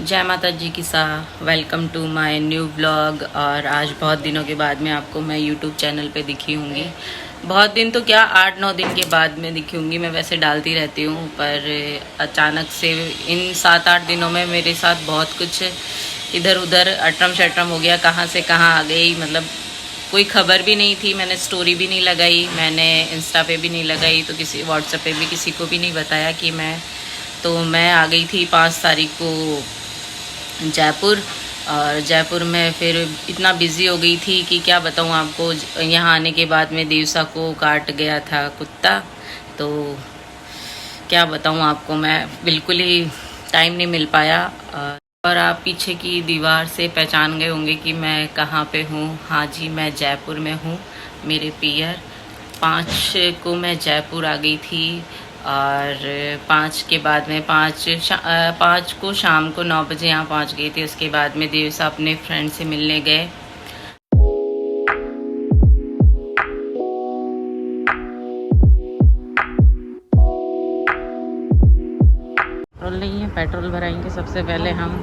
जय माता जी की सा। Welcome to my new vlog. और आज बहुत दिनों के बाद में आपको मैं यूट्यूब चैनल पे दिखी होंगी। बहुत दिन तो क्या, 8-9 दिन के बाद में दिखी होंगी। मैं वैसे डालती रहती हूँ, पर अचानक से इन 7-8 दिनों में मेरे साथ बहुत कुछ इधर उधर अटरम शटरम हो गया। कहाँ से कहाँ आ गई, मतलब कोई खबर भी नहीं थी। मैंने स्टोरी भी नहीं लगाई, मैंने इंस्टा पे भी नहीं लगाई, तो किसी व्हाट्सएप पे भी किसी को भी नहीं बताया कि मैं आ गई थी 5 तारीख को जयपुर। और जयपुर में फिर इतना बिज़ी हो गई थी कि क्या बताऊँ आपको। यहाँ आने के बाद में दिवसा को काट गया था कुत्ता, तो क्या बताऊँ आपको, मैं बिल्कुल ही टाइम नहीं मिल पाया। और आप पीछे की दीवार से पहचान गए होंगे कि मैं कहाँ पे हूँ। हाँ जी, मैं जयपुर में हूँ, मेरे पियर। 5 को मैं जयपुर आ गई थी, और 5 के बाद में 5 को शाम को 9 बजे यहाँ पहुँच गई थी। उसके बाद में दिवसा अपने फ्रेंड से मिलने गए। पेट्रोल नहीं है, पेट्रोल भराएंगे सबसे पहले हम।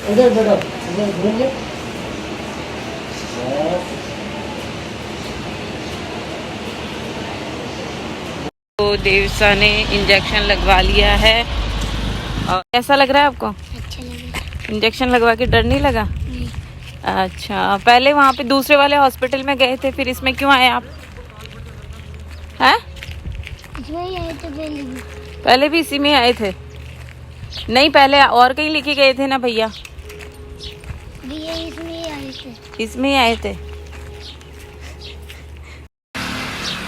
उधर बैठो, उधर घूमिए। तो देवसा ने इंजेक्शन लगवा लिया है। और कैसा लग रहा है आपको? अच्छा लगा। इंजेक्शन लगवा के डर नहीं लगा? नहीं। अच्छा, पहले वहाँ पे दूसरे वाले हॉस्पिटल में गए थे, फिर इसमें क्यों आए आप? हैं? इसमें ही आए थे पहले भी। पहले भी इसी में आए थे? नहीं, पहले और कहीं लेके गए थे ना भैया? भैया इसमें ही आए थे। इसमें ही आए थे।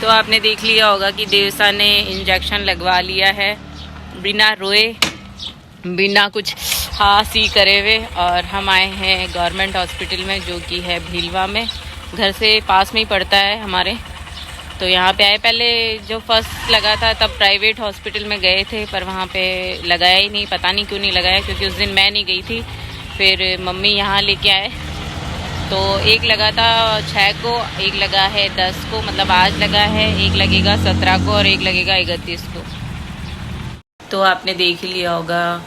तो आपने देख लिया होगा कि देवसा ने इंजेक्शन लगवा लिया है, बिना रोए, बिना कुछ हासी करे हुए। और हम आए हैं गवर्नमेंट हॉस्पिटल में, जो कि है भीलवा में, घर से पास में ही पड़ता है हमारे। तो यहाँ पे आए। पहले जो फर्स्ट लगा था तब प्राइवेट हॉस्पिटल में गए थे, पर वहाँ पे लगाया ही नहीं। पता नहीं क्यों नहीं लगाया, क्योंकि उस दिन मैं नहीं गई थी। फिर मम्मी यहाँ लेके आए, तो एक लगा था 6 को, एक लगा है 10 को, मतलब आज लगा है। एक लगेगा 17 को और एक लगेगा 31 को। तो आपने देख ही लिया होगा,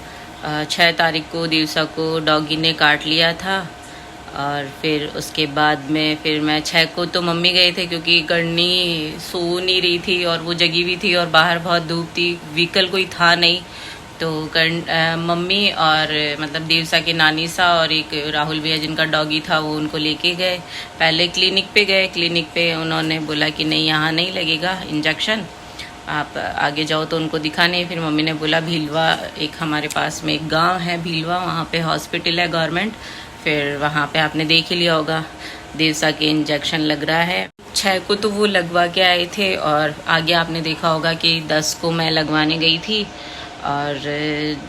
6 तारीख को दिवसा को डॉगी ने काट लिया था। और फिर उसके बाद में फिर मैं 6 को तो मम्मी गए थे, क्योंकि गढ़नी सो नहीं रही थी और वो जगी हुई थी और बाहर बहुत धूप थी, व्हीकल कोई था नहीं। तो मम्मी और मतलब देवसा के नानी सा और एक राहुल भैया जिनका डॉगी था, वो उनको लेके गए। पहले क्लिनिक पे गए। क्लिनिक पे उन्होंने बोला कि नहीं, यहाँ नहीं लगेगा इंजेक्शन, आप आगे जाओ। तो उनको दिखाने फिर मम्मी ने बोला भीलवा, एक हमारे पास में एक गांव है भीलवा, वहाँ पे हॉस्पिटल है गवर्नमेंट। फिर वहाँ पे आपने देख ही लिया होगा, देवसा के इंजेक्शन लग रहा है। 6 को तो वो लगवा के आए थे, और आगे आपने देखा होगा कि 10 को मैं लगवाने गई थी। और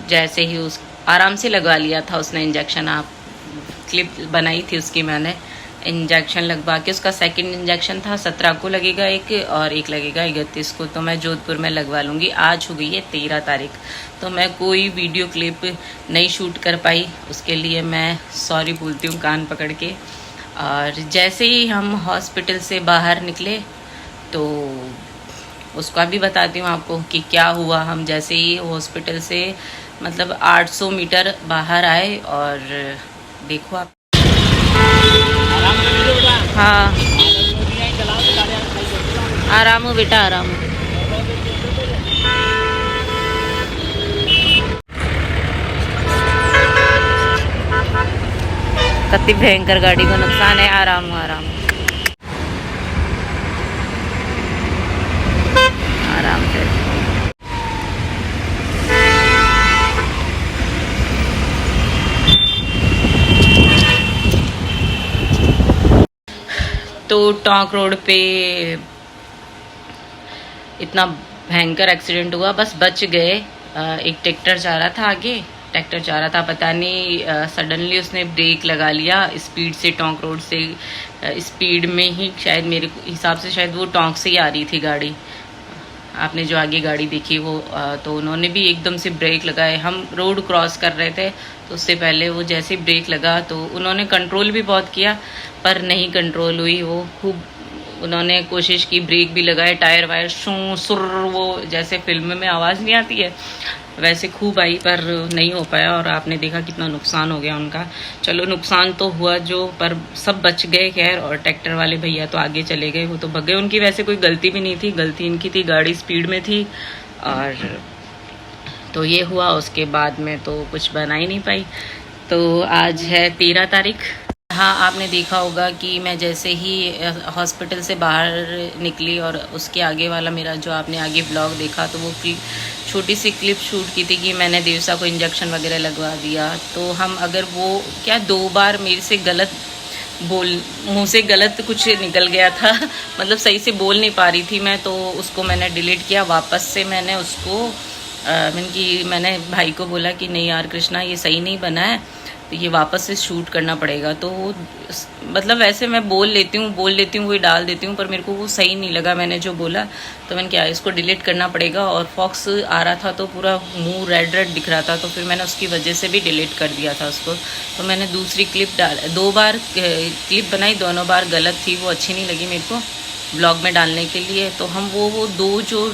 जैसे ही उस आराम से लगवा लिया था उसने इंजेक्शन। आप क्लिप बनाई थी उसकी मैंने। इंजेक्शन लगवा के, उसका सेकंड इंजेक्शन था 17 को लगेगा एक, और एक लगेगा 31 को। तो मैं जोधपुर में लगवा लूँगी। आज हो गई है 13 तारीख, तो मैं कोई वीडियो क्लिप नहीं शूट कर पाई, उसके लिए मैं सॉरी बोलती हूँ कान पकड़ के। और जैसे ही हम हॉस्पिटल से बाहर निकले, तो उसका भी बताती हूँ आपको कि क्या हुआ। हम जैसे ही हॉस्पिटल से मतलब 800 मीटर बाहर आए, और देखो आप। हाँ, आराम हो बेटा, आराम हो। कितनी भयंकर गाड़ी को नुकसान है। आराम हो, आराम हो, आराम से। तो टोंक रोड पे इतना भयंकर एक्सीडेंट हुआ, बस बच गए। एक ट्रैक्टर जा रहा था आगे, ट्रैक्टर जा रहा था, पता नहीं सडनली उसने ब्रेक लगा लिया स्पीड से, टोंक रोड से स्पीड में ही, शायद मेरे हिसाब से शायद वो टोंक से ही आ रही थी गाड़ी। आपने जो आगे गाड़ी देखी वो तो उन्होंने भी एकदम से ब्रेक लगाए। हम रोड क्रॉस कर रहे थे तो उससे पहले वो जैसे ब्रेक लगा तो उन्होंने कंट्रोल भी बहुत किया पर नहीं कंट्रोल हुई। वो खूब उन्होंने कोशिश की, ब्रेक भी लगाए, टायर वायर शू सुर, वो जैसे फिल्म में आवाज़ नहीं आती है वैसे खूब आई पर नहीं हो पाया। और आपने देखा कितना नुकसान हो गया उनका। चलो नुकसान तो हुआ जो, पर सब बच गए खैर। और ट्रैक्टर वाले भैया तो आगे चले गए, वो तो भग गए। उनकी वैसे कोई गलती भी नहीं थी, गलती इनकी थी, गाड़ी स्पीड में थी। और तो ये हुआ, उसके बाद में तो कुछ बना ही नहीं पाई। तो आज है 13 तारीख। हाँ, आपने देखा होगा कि मैं जैसे ही हॉस्पिटल से बाहर निकली और उसके आगे वाला मेरा जो आपने आगे ब्लॉग देखा तो वो छोटी सी क्लिप शूट की थी कि मैंने देवसा को इंजेक्शन वगैरह लगवा दिया। तो हम अगर वो क्या 2 बार मेरे से गलत मुंह से गलत कुछ निकल गया था मतलब सही से बोल नहीं पा रही थी मैं, तो उसको मैंने डिलीट किया वापस से। मैंने उसको मैंने भाई को बोला कि नहीं यार कृष्णा ये सही नहीं बना है, तो ये वापस से शूट करना पड़ेगा। तो वो मतलब वैसे मैं बोल लेती हूँ वही डाल देती हूँ, पर मेरे को वो सही नहीं लगा मैंने जो बोला, तो मैंने क्या इसको डिलीट करना पड़ेगा। और फॉक्स आ रहा था तो पूरा मुंह रेड रेड दिख रहा था, तो फिर मैंने उसकी वजह से भी डिलीट कर दिया था उसको। तो मैंने दूसरी क्लिप 2 बार क्लिप बनाई, दोनों बार गलत थी, वो अच्छी नहीं लगी मेरे को ब्लॉग में डालने के लिए। तो हम वो 2 जो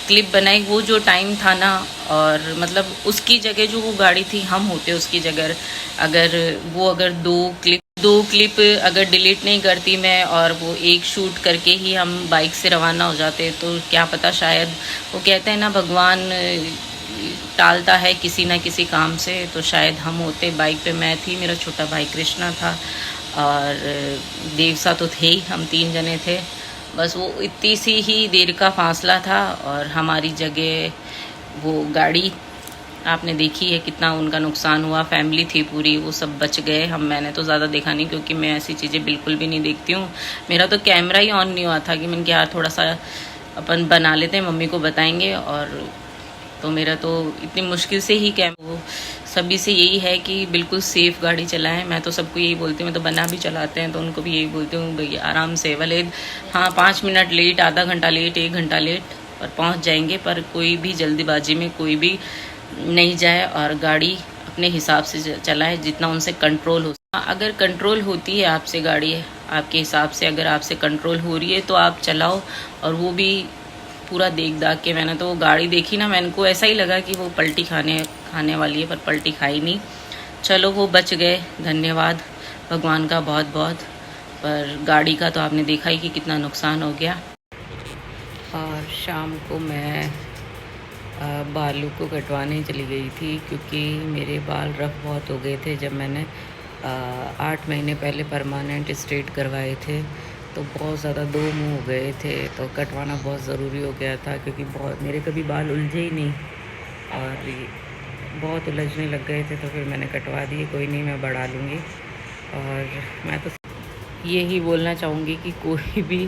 क्लिप बनाई, वो जो टाइम था ना, और मतलब उसकी जगह जो वो गाड़ी थी हम होते उसकी जगह, अगर 2 क्लिप अगर डिलीट नहीं करती मैं और वो एक शूट करके ही हम बाइक से रवाना हो जाते, तो क्या पता, शायद वो कहते हैं ना भगवान टालता है किसी ना किसी काम से, तो शायद हम होते बाइक पे। मैं थी, मेरा छोटा भाई कृष्णा था और देवसा तो थे ही, हम 3 जने थे। बस वो इतनी सी ही देर का फासला था और हमारी जगह वो गाड़ी आपने देखी है कितना उनका नुकसान हुआ। फैमिली थी पूरी, वो सब बच गए। मैंने तो ज़्यादा देखा नहीं क्योंकि मैं ऐसी चीज़ें बिल्कुल भी नहीं देखती हूँ। मेरा तो कैमरा ही ऑन नहीं हुआ था कि मैंने कहा थोड़ा सा अपन बना लेते हैं, मम्मी को बताएंगे। और तो मेरा तो इतनी मुश्किल से ही वो सभी से यही है कि बिल्कुल सेफ़ गाड़ी चलाएं। मैं तो सबको यही बोलती हूँ, मैं तो बना भी चलाते हैं तो उनको भी यही बोलती हूँ भैया आराम से, भले हाँ 5 मिनट लेट, आधा घंटा लेट, 1 घंटा लेट, पर पहुँच जाएंगे। पर कोई भी जल्दीबाजी में कोई भी नहीं जाए और गाड़ी अपने हिसाब से चलाए जितना उनसे कंट्रोल हो। अगर कंट्रोल होती है आपसे गाड़ी, आपके हिसाब से अगर आपसे कंट्रोल हो रही है तो आप चलाओ। और वो भी पूरा देख दाख के। मैंने तो वो गाड़ी देखी ना, मैंने को ऐसा ही लगा कि वो पलटी खाने वाली है, पर पलटी खाई नहीं। चलो वो बच गए, धन्यवाद भगवान का बहुत बहुत। पर गाड़ी का तो आपने देखा ही कि कितना नुकसान हो गया। और शाम को मैं बालों को कटवाने चली गई थी क्योंकि मेरे बाल रफ बहुत हो गए थे। जब मैंने 8 महीने पहले परमानेंट स्ट्रेट करवाए थे तो बहुत ज़्यादा 2 मुँह हो गए थे, तो कटवाना बहुत ज़रूरी हो गया था क्योंकि बहुत मेरे कभी बाल उलझे ही नहीं और बहुत उलझने लग गए थे, तो फिर मैंने कटवा दिए। कोई नहीं, मैं बढ़ा लूँगी। और मैं तो यही बोलना चाहूँगी कि कोई भी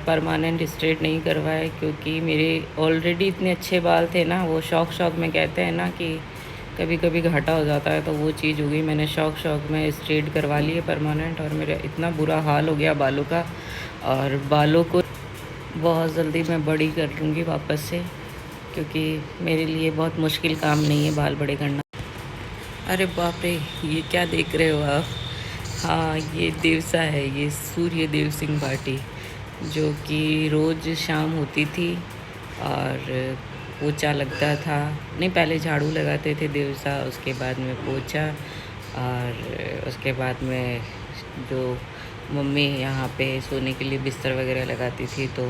परमानेंट स्ट्रेट नहीं करवाए, क्योंकि मेरे ऑलरेडी इतने अच्छे बाल थे ना, वो शौक में कहते हैं ना कि कभी कभी घाटा हो जाता है, तो वो चीज़ हो गई। मैंने शौक में स्ट्रेट करवा लिए परमानेंट, और मेरा इतना बुरा हाल हो गया बालों का। और बालों को बहुत जल्दी मैं बड़ी कर लूँगी वापस से, क्योंकि मेरे लिए बहुत मुश्किल काम नहीं है बाल बड़े करना। अरे बाप रे, ये क्या देख रहे हो आप? हाँ, ये देवसा है, ये सूर्य देव सिंह भाटी, जो कि रोज़ शाम होती थी और पोछा लगता था। नहीं, पहले झाड़ू लगाते थे देवसा, उसके बाद में पोछा, और उसके बाद में जो मम्मी यहाँ पे सोने के लिए बिस्तर वगैरह लगाती थी तो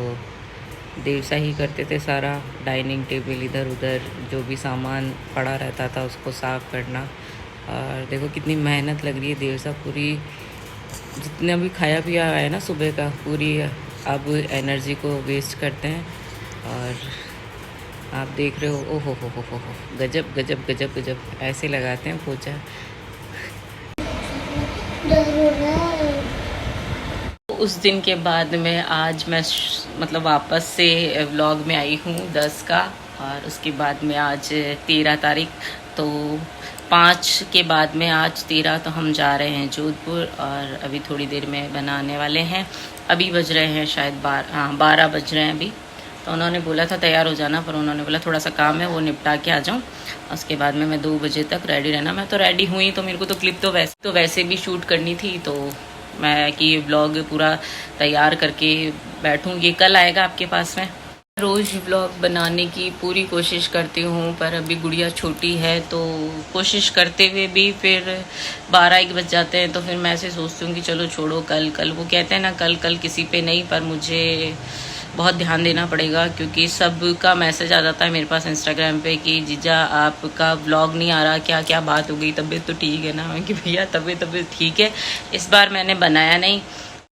देवसा ही करते थे सारा। डाइनिंग टेबल इधर उधर जो भी सामान पड़ा रहता था उसको साफ़ करना। और देखो कितनी मेहनत लग रही है। देवसा पूरी जितना भी खाया पिया है ना सुबह का, पूरी अब एनर्जी को वेस्ट करते हैं। और आप देख रहे हो, ओहो हो, गजब गजब गजब गजब ऐसे लगाते हैं पोछा। उस दिन के बाद में आज मैं मतलब वापस से व्लॉग में आई हूँ 10 का, और उसके बाद में आज 13 तारीख, तो 5 के बाद में आज 13, तो हम जा रहे हैं जोधपुर और अभी थोड़ी देर में बनाने वाले हैं। अभी बज रहे हैं शायद 12 बज रहे हैं अभी। तो उन्होंने बोला था तैयार हो जाना, पर उन्होंने बोला थोड़ा सा काम है वो निपटा के आ जाऊँ, उसके बाद में मैं 2 बजे तक रेडी रहना। मैं तो रेडी हुई, तो मेरे को तो क्लिप तो वैसे भी शूट करनी थी, तो मैं कि व्लॉग पूरा तैयार करके बैठूँ, ये कल आएगा आपके पास में। रोज़ व्लॉग बनाने की पूरी कोशिश करती हूँ, पर अभी गुड़िया छोटी है तो कोशिश करते हुए भी फिर 12-1 बज जाते हैं। तो फिर मैं ऐसे सोचती हूँ कि चलो छोड़ो, कल वो कहते हैं ना कल किसी पे नहीं, पर मुझे बहुत ध्यान देना पड़ेगा, क्योंकि सबका मैसेज आ जाता है मेरे पास इंस्टाग्राम पे कि जीजा आपका व्लॉग नहीं आ रहा, क्या क्या बात हो गई, तबीयत तो ठीक है ना। मैं कि भैया तबीयत ठीक है। इस बार मैंने बनाया नहीं,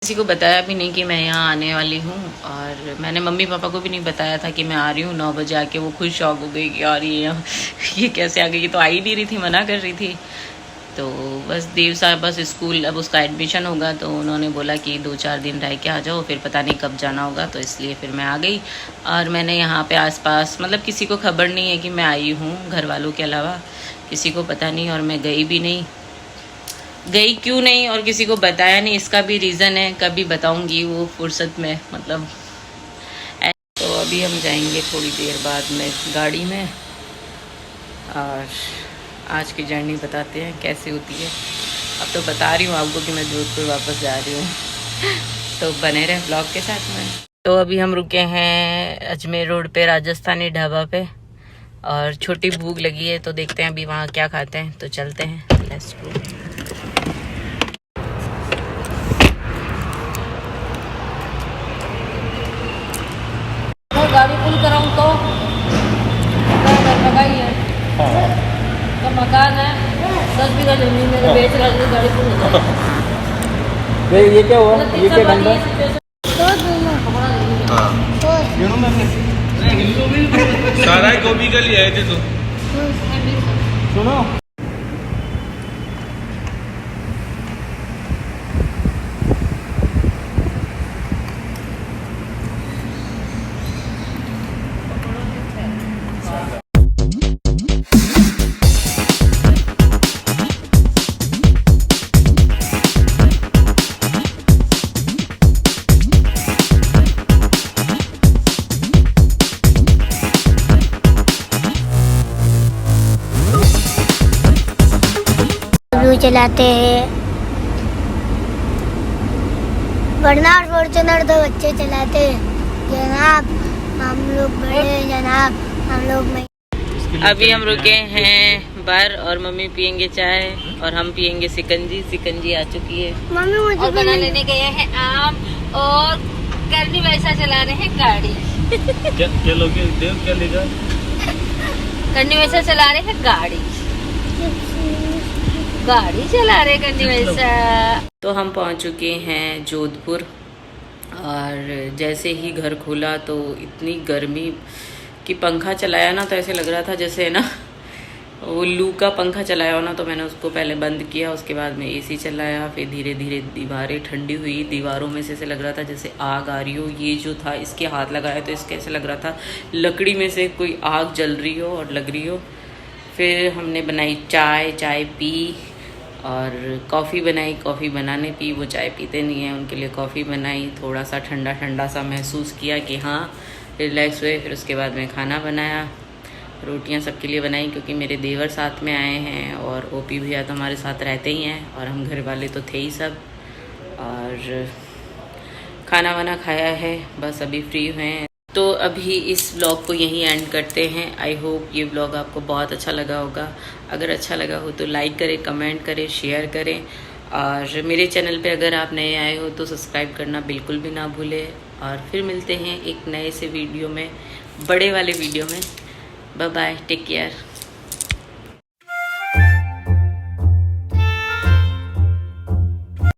किसी को बताया भी नहीं कि मैं यहाँ आने वाली हूँ, और मैंने मम्मी पापा को भी नहीं बताया था कि मैं आ रही हूँ। 9 बजे आके वो खुद शौक हो गई कि यार ये कैसे आ गई, ये तो आई नहीं रही थी, मना कर रही थी। तो बस देव साहब बस स्कूल अब उसका एडमिशन होगा, तो उन्होंने बोला कि 2-4 दिन रह के आ जाओ, फिर पता नहीं कब जाना होगा, तो इसलिए फिर मैं आ गई। और मैंने यहाँ पे आसपास मतलब किसी को खबर नहीं है कि मैं आई हूँ, घर वालों के अलावा किसी को पता नहीं, और मैं गई क्यों नहीं और किसी को बताया नहीं, इसका भी रीज़न है, कभी बताऊँगी वो फुर्सत में मतलब। तो अभी हम जाएंगे थोड़ी देर बाद में गाड़ी में, और आज की जर्नी बताते हैं कैसे होती है। अब तो बता रही हूँ आपको कि मैं जोधपुर वापस जा रही हूँ तो बने रहे ब्लॉग के साथ में। तो अभी हम रुके हैं अजमेर रोड पे राजस्थानी ढाबा पे, और छोटी भूख लगी है, तो देखते हैं अभी वहाँ क्या खाते हैं, तो चलते हैं, लेट्स गो। गाड़ी फुल कराऊँ तो लगा ही है, तो मकान है 10 बीघा जमीन में बेच रहा है, गाड़ी फुल हो जाएगी। ये क्या हुआ, ये क्या गंदा सारा गोभी का लिया है तो सुनो। चलाते हैं, वरना फॉर्च्यूनर 2 बच्चे चलाते हैं जनाब, हम लोग बड़े हैं जनाब, हम लोग में। अभी हम रुके हैं बार, और मम्मी पियेंगे चाय और हम पियेंगे सिकंजी आ चुकी है। मम्मी मुझे और बना लेने गए हैं आम, और करनी वैसा चला रहे हैं गाड़ी। क्या लोगे देव क्या लेगा, करनी वैसा चला रहे हैं गाड़ी चला रहे करनी वैसा। तो हम पहुंच चुके हैं जोधपुर, और जैसे ही घर खुला तो इतनी गर्मी कि पंखा चलाया ना, तो ऐसे लग रहा था जैसे ना वो लू का पंखा चलाया हो ना, तो मैंने उसको पहले बंद किया, उसके बाद में एसी चलाया, फिर धीरे धीरे दीवारें ठंडी हुई, दीवारों में से ऐसे लग रहा था जैसे आग आ रही हो। ये जो था इसके हाथ लगाया तो इसके ऐसे लग रहा था लकड़ी में से कोई आग जल रही हो और लग रही हो। फिर हमने बनाई चाय पी, और कॉफ़ी बनाई, कॉफ़ी बनाने पी, वो चाय पीते नहीं हैं, उनके लिए कॉफ़ी बनाई, थोड़ा सा ठंडा सा महसूस किया कि हाँ रिलैक्स हुए। फिर उसके बाद में खाना बनाया, रोटियां सबके लिए बनाई, क्योंकि मेरे देवर साथ में आए हैं, और ओपी भैया तो हमारे साथ रहते ही हैं, और हम घर वाले तो थे ही सब। और खाना वाना खाया है, बस अभी फ्री हुए हैं। तो अभी इस व्लॉग को यहीं एंड करते हैं। आई होप ये व्लॉग आपको बहुत अच्छा लगा होगा। अगर अच्छा लगा हो तो लाइक करें, कमेंट करें, शेयर करें, और मेरे चैनल पे अगर आप नए आए हो तो सब्सक्राइब करना बिल्कुल भी ना भूलें। और फिर मिलते हैं एक नए से वीडियो में, बड़े वाले वीडियो में। Bye bye, take care.